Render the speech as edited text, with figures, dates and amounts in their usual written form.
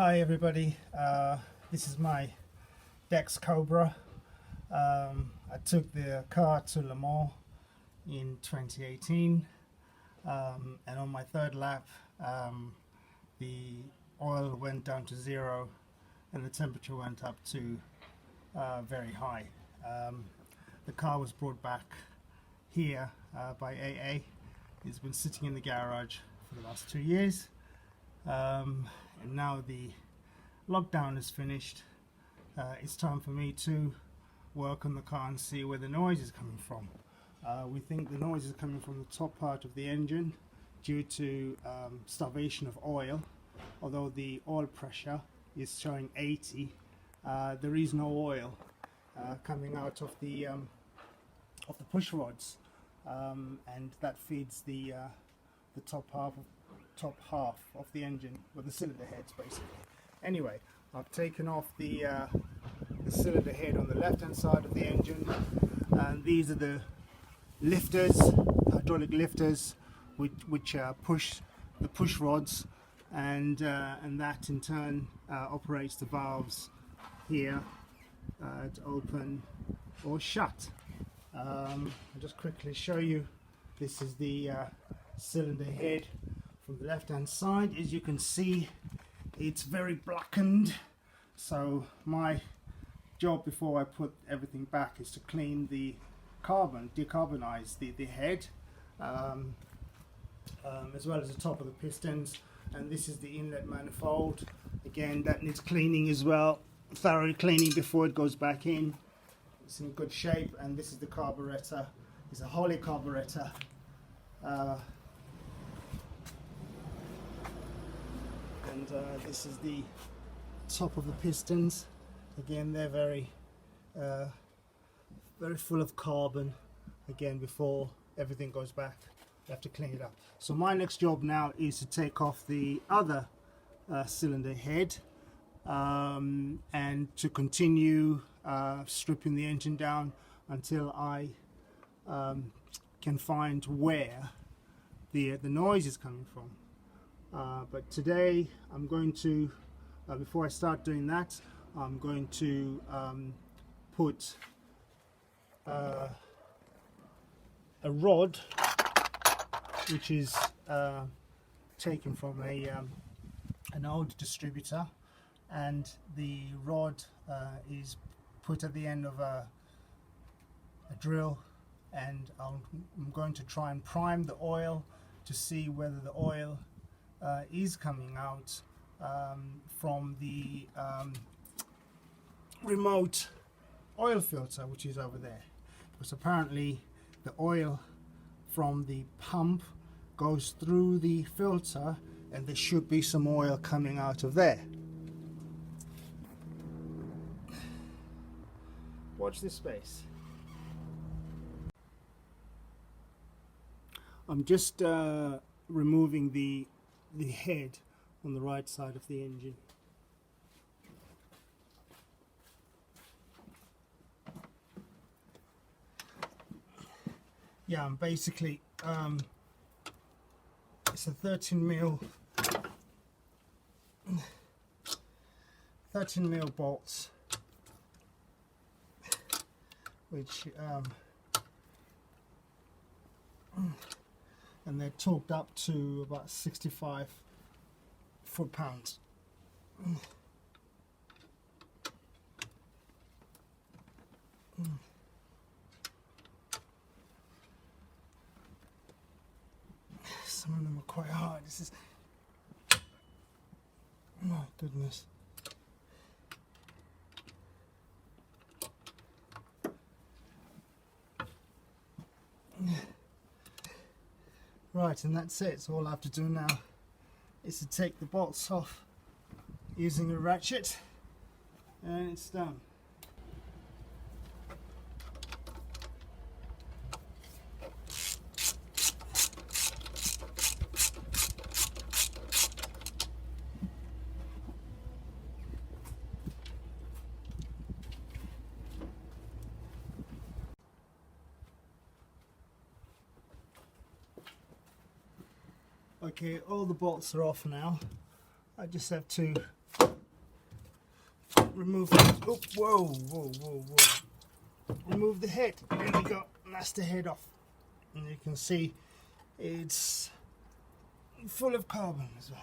Hi everybody, this is my Dax Cobra. I took the car to Le Mans in 2018 and on my third lap the oil went down to zero and the temperature went up to very high. The car was brought back here by AA. It's been sitting in the garage for the last 2 years. And now the lockdown is finished. It's time for me to work on the car and see where the noise is coming from. We think the noise is coming from the top part of the engine due to starvation of oil. Although the oil pressure is showing 80, there is no oil coming out of the push rods, and that feeds the top half of the engine, with the cylinder heads basically. Anyway, I've taken off the cylinder head on the left hand side of the engine, and these are the lifters, hydraulic lifters, which push the push rods, and that in turn operates the valves here to open or shut. I'll just quickly show you. This is the cylinder head from the left hand side. As you can see, it's very blackened, so my job before I put everything back is to clean the decarbonize the head, as well as the top of the pistons. And this is the inlet manifold. Again, that needs cleaning as well, thorough cleaning before it goes back in. It's in good shape. And this is the carburetor. It's a Holley carburetor. And this is the top of the pistons. Again, they're very full of carbon. Again, before everything goes back, you have to clean it up. So my next job now is to take off the other cylinder head and to continue stripping the engine down until I can find where the noise is coming from. But today I'm going to, before I start doing that, I'm going to put a rod which is taken from an old distributor, and the rod is put at the end of a drill, and I'm going to try and prime the oil to see whether the oil is coming out from the remote oil filter, which is over there, because apparently the oil from the pump goes through the filter and there should be some oil coming out of there. Watch this space. I'm just removing the head on the right side of the engine. Yeah, I'm basically it's a 13 mil bolts, which and they're torqued up to about 65 foot-pounds. Some of them are quite hard. This is, my goodness. Right, and that's it. So all I have to do now is to take the bolts off using a ratchet, and it's done. Okay, all the bolts are off now. I just have to remove it. Oh, whoa, whoa, whoa, whoa. Remove the head. There we go. That's the head off. And you can see it's full of carbon as well.